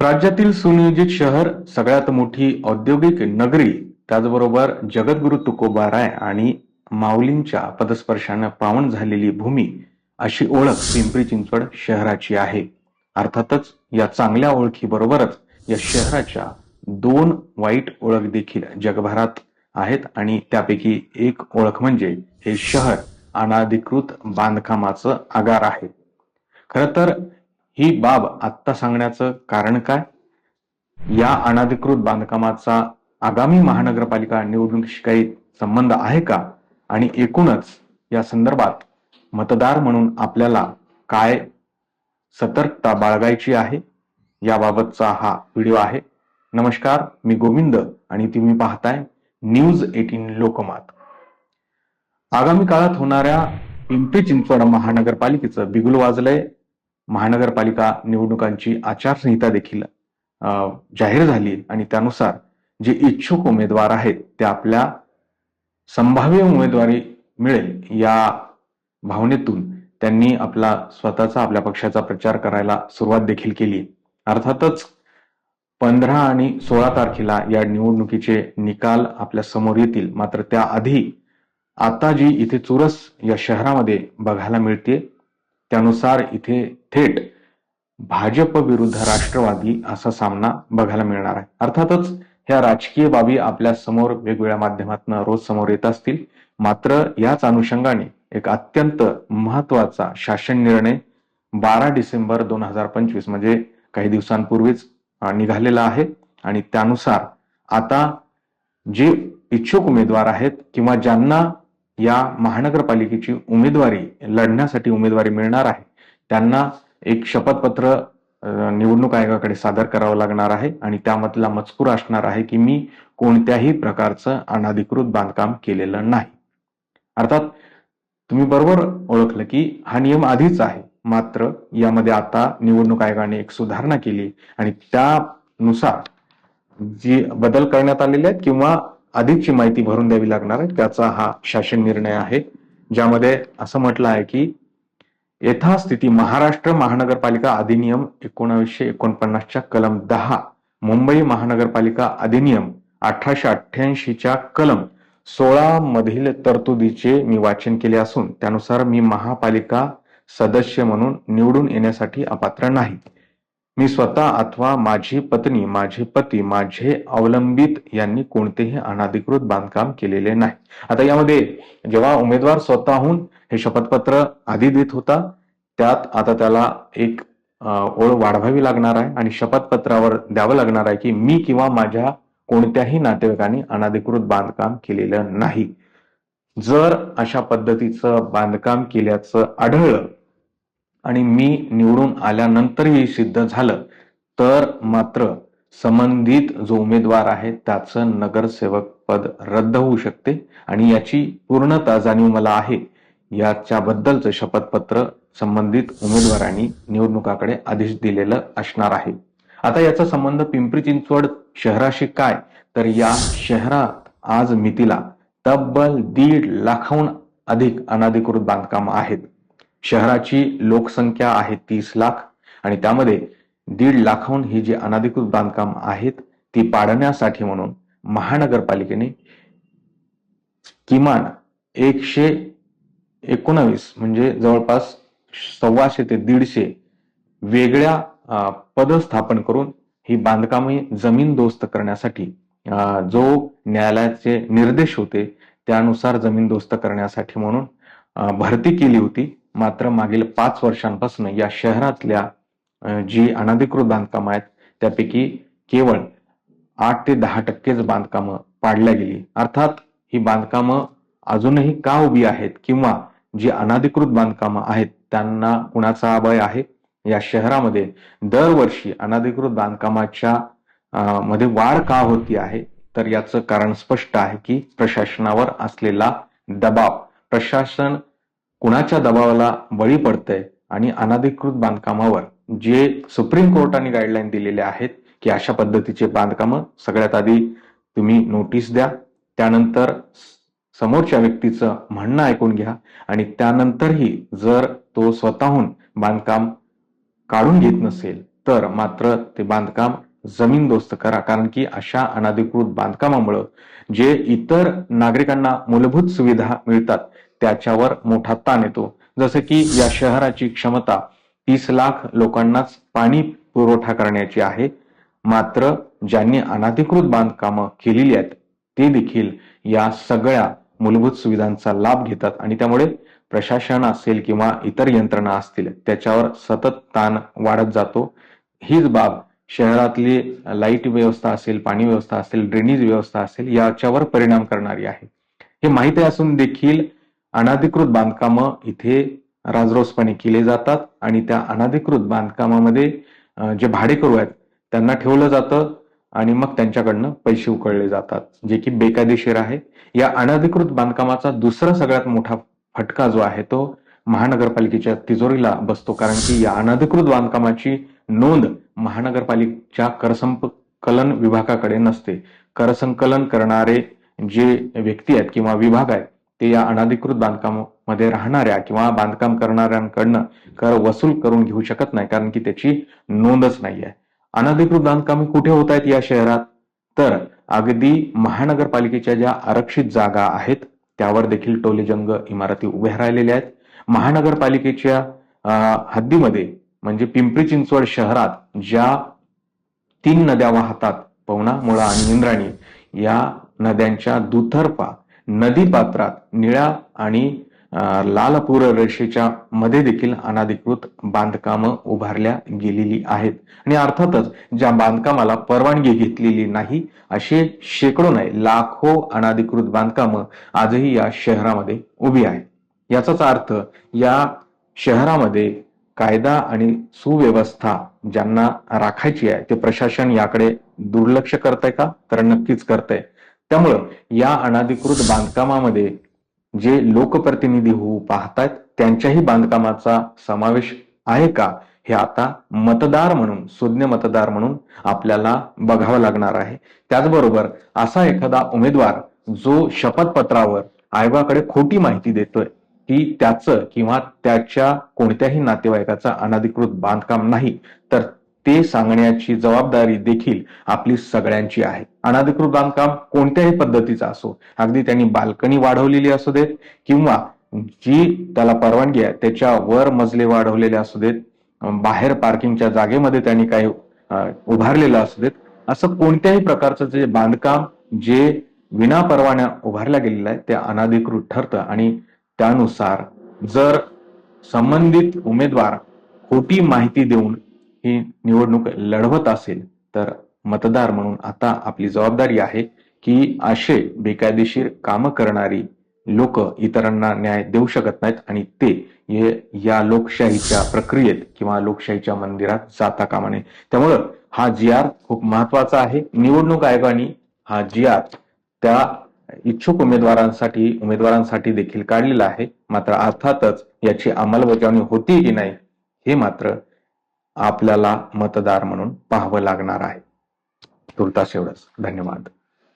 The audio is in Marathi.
राज्यातील सुनियोजित शहर, सगळ्यात मोठी औद्योगिक नगरी, त्याचबरोबर जगद्गुरु तुकोबाराय आणि माऊलींच्या पदस्पर्शाने पावन झालेली भूमी, अशी ओळख पिंपरी चिंचवड शहराची आहे. अर्थातच या चांगल्या ओळखीबरोबरच या शहराच्या दोन वाईट ओळख देखील जगभरात आहेत आणि त्यापैकी एक ओळख म्हणजे हे शहर अनाधिकृत बांधकामाचं आगार आहे. खरं तर ही बाब आत्ता सांगण्याचं कारण काय? या अनधिकृत बांधकामाचा आगामी महानगरपालिका निवडणुकीशी काही संबंध आहे का? आणि एकूणच या संदर्भात मतदार म्हणून आपल्याला काय सतर्कता बाळगायची आहे, याबाबतचा हा व्हिडिओ आहे. नमस्कार, मी गोविंद आणि तुम्ही पाहताय न्यूज 18 लोकमत. आगामी काळात होणाऱ्या पिंपरी चिंचवड महानगरपालिकेचं बिगुल वाजलंय. महानगरपालिका निवडणुकांची आचारसंहिता देखील जाहीर झाली आणि त्यानुसार जे इच्छुक उमेदवार आहेत ते आपल्या संभाव्य उमेदवारी मिळेल या भावनेतून त्यांनी आपला स्वतःचा, आपल्या पक्षाचा प्रचार करायला सुरुवात देखील केली. अर्थातच 15 आणि 16 तारखेला या निवडणुकीचे निकाल आपल्या समोर येतील. मात्र त्याआधी आता जी इथे चुरस या शहरामध्ये बघायला मिळते त्यानुसार इथे थेट भाजप विरुद्ध राष्ट्रवादी असा सामना बघायला मिळणार आहे. अर्थातच ह्या राजकीय बाबी आपल्या समोर वेगवेगळ्या माध्यमातून रोज समोर येत असतील. मात्र याच अनुषंगाने एक अत्यंत महत्वाचा शासन निर्णय 12 डिसेंबर 2025 म्हणजे काही दिवसांपूर्वीच निघालेला आहे आणि त्यानुसार आता जे इच्छुक उमेदवार आहेत किंवा ज्यांना या महानगरपालिकेची लढण्यासाठी उमेदवारी मिळणार आहे त्यांना एक शपथपत्र निवडणूक आयोगाकडे सादर करावं लागणार आहे आणि त्यामधला मजकूर असणार आहे की मी कोणत्याही प्रकारचं अनधिकृत बांधकाम केलेलं नाही. अर्थात तुम्ही बरोबर ओळखलं की हा नियम आधीच आहे, मात्र यामध्ये आता निवडणूक आयोगाने एक सुधारणा केली आणि त्यानुसार जी बदल करण्यात आलेले आहेत किंवा अधिकची माहिती भरून द्यावी लागणार आहे त्याचा हा शासन निर्णय आहे, ज्यामध्ये असं म्हटलं आहे की यथास्थिती महाराष्ट्र महानगरपालिका अधिनियम 1949च्या कलम 10, मुंबई महानगरपालिका अधिनियम 1888च्या कलम 16 मधील तरतुदीचे मी वाचन केले असून त्यानुसार मी महापालिका सदस्य म्हणून निवडून येण्यासाठी अपात्र नाही. मी स्वतः अथवा माझी पत्नी, माझे पती, माझे अवलंबित यांनी कोणतेही अनधिकृत बांधकाम केलेले नाही. आता यामध्ये जेव्हा उमेदवार स्वतःहून हे शपथपत्र आधी देत होता त्यात आता त्याला एक ओळ वाढवावी लागणार आहे आणि शपथपत्रावर द्यावं लागणार आहे की मी किंवा माझ्या कोणत्याही नातेवाईकांनी अनधिकृत बांधकाम केलेलं नाही. जर अशा पद्धतीचं बांधकाम केल्याचं आढळलं आणि मी निवडून आल्यानंतरही सिद्ध झालं तर मात्र संबंधित जो उमेदवार आहे त्याचं नगरसेवक पद रद्द होऊ शकते आणि याची पूर्णतः जाणीव मला आहे. याच्याबद्दलचं शपथपत्र संबंधित उमेदवारांनी निवडणुकाकडे आधीच दिलेलं असणार आहे. आता याचा संबंध पिंपरी चिंचवड शहराशी काय, तर या शहरात आज मितीला तब्बल 1.5 लाखाहून अधिक अनधिकृत बांधकाम आहेत. शहराची लोकसंख्या आहे 30 लाख आणि त्यामध्ये 1.5 लाखाहून ही जी अनधिकृत बांधकाम आहेत ती पाडण्यासाठी म्हणून महानगरपालिकेने किमान 119 म्हणजे जवळपास 125 ते 150 वेगळ्या पद स्थापन करून ही बांधकामे जमीनदोस्त करण्यासाठी जो न्यायालयाचे निर्देश होते त्यानुसार जमीनदोस्त करण्यासाठी म्हणून भरती केली होती. मात्र मागील 5 वर्षांपासून या शहरातल्या जी अनधिकृत बांधकाम आहेत त्यापैकी केवळ 8 ते 10% बांधकामं पाडल्या गेली. अर्थात ही बांधकामं अजूनही का उभी आहेत किंवा जी अनधिकृत बांधकामं आहेत त्यांना कुणाचा अभय आहे? या शहरामध्ये दरवर्षी अनधिकृत बांधकामाच्या मध्ये वाढ का होती आहे, तर याचं कारण स्पष्ट आहे की प्रशासनावर असलेला दबाव. प्रशासन कुणाच्या दबावाला बळी पडतंय आणि अनधिकृत बांधकामावर जे सुप्रीम कोर्टाने गाईडलाईन दिलेले आहेत की अशा पद्धतीचे बांधकामं सगळ्यात आधी तुम्ही नोटीस द्या, त्यानंतर समोरच्या व्यक्तीचं म्हणणं ऐकून घ्या आणि त्यानंतरही जर तो स्वतःहून बांधकाम काढून घेत नसेल तर मात्र ते बांधकाम जमीनदोस्त करा, कारण की अशा अनधिकृत बांधकामामुळे जे इतर नागरिकांना मूलभूत सुविधा मिळतात त्याच्यावर मोठा ताण येतो. जसं की या शहराची क्षमता 30 लाख लोकांनाच पाणी पुरवठा करण्याची आहे, मात्र ज्यांनी अनधिकृत बांधकामं केलेली आहेत ते देखील या सगळ्या मूलभूत सुविधांचा लाभ घेतात आणि त्यामुळे प्रशासन असेल किंवा इतर यंत्रणा असतील त्याच्यावर सतत ताण वाढत जातो. हीच बाब शहरातली लाईट व्यवस्था असेल, पाणी व्यवस्था असेल, ड्रेनेज व्यवस्था असेल याच्यावर परिणाम करणारी आहे. हे माहिती असून देखील अनधिकृत बांधकामं इथे राजरोसपणे केले जातात आणि त्या अनधिकृत बांधकामामध्ये जे भाडेकरू आहेत त्यांना ठेवलं जातं आणि मग त्यांच्याकडनं पैसे उकळले जातात, जे की बेकायदेशीर आहे. या अनधिकृत बांधकामाचा दुसरा सगळ्यात मोठा फटका जो आहे तो महानगरपालिकेच्या तिजोरीला बसतो, कारण की या अनधिकृत बांधकामाची नोंद महानगरपालिकेच्या करसंकलन विभागाकडे नसते. करसंकलन करणारे जे व्यक्ती आहेत किंवा विभाग आहेत ते या अनधिकृत बांधकामामध्ये राहणाऱ्या किंवा बांधकाम करणाऱ्यांकडनं कर वसूल करून घेऊ शकत नाही, कारण की त्याची नोंदच नाहीये. अनधिकृत बांधकामे कुठे होत आहेत या शहरात? तर अगदी महानगरपालिकेच्या ज्या आरक्षित जागा आहेत त्यावर देखील टोलेजंग इमारती उभ्या राहिलेल्या आहेत. महानगरपालिकेच्या हद्दीमध्ये म्हणजे पिंपरी चिंचवड शहरात ज्या 3 नद्या वाहतात, पवना, मुळा आणि इंद्रायणी, या नद्यांच्या दुतर्फा नदीपात्रात निळ्या आणि लाल पूररेषेच्या मध्ये देखील अनधिकृत बांधकामं उभारल्या गेलेली आहेत आणि अर्थातच ज्या बांधकामाला परवानगी घेतलेली नाही असे शेकडो नाही लाखो अनधिकृत बांधकामं आजही या शहरामध्ये उभी आहेत. याचाच अर्थ या शहरामध्ये कायदा आणि सुव्यवस्था ज्यांना राखायची आहे ते प्रशासन याकडे दुर्लक्ष करतंय का? तर नक्कीच करतंय. त्यामुळं या अनधिकृत बांधकामामध्ये जे लोकप्रतिनिधी होऊ पाहतायत त्यांच्याही बांधकामाचा समावेश आहे का, हे आता मतदार म्हणून, सुज्ञ मतदार म्हणून आपल्याला बघावं लागणार आहे. त्याचबरोबर असा एखादा उमेदवार जो शपथपत्रावर आयोगाकडे खोटी माहिती देतोय की त्याचं किंवा त्याच्या कोणत्याही नातेवाईकाचा अनधिकृत बांधकाम नाही, तर ते सांगण्याची जबाबदारी देखील आपली सगळ्यांची आहे. अनधिकृत बांधकाम कोणत्याही पद्धतीचं असो, अगदी त्यांनी बाल्कनी वाढवलेली असू देत किंवा जी त्याला परवानगी आहे त्याच्या वर मजले वाढवलेले असू देत, बाहेर पार्किंगच्या जागेमध्ये त्यांनी काही उभारलेलं असू देत, असं कोणत्याही प्रकारचं जे बांधकाम जे विना परवान्या उभारल्या गेलेलं आहे ते अनधिकृत ठरतं आणि त्यानुसार जर संबंधित उमेदवार खोटी माहिती देऊन ही निवडणूक लढवत असेल तर मतदार म्हणून आता आपली जबाबदारी आहे की असे बेकायदेशीर कामं करणारी लोक इतरांना न्याय देऊ शकत नाहीत आणि ते या लोकशाहीच्या प्रक्रियेत किंवा लोकशाहीच्या मंदिरात जाता कामा नये. त्यामुळं हा जी.आर खूप महत्वाचा आहे. निवडणूक आयोगाने हा जी.आर त्या इच्छुक उमेदवारांसाठी देखील काढलेला आहे. मात्र अर्थातच याची अंमलबजावणी होती की नाही हे मात्र आपल्याला मतदार म्हणून पाहावं लागणार आहे. तुर्तास एवढंच. धन्यवाद.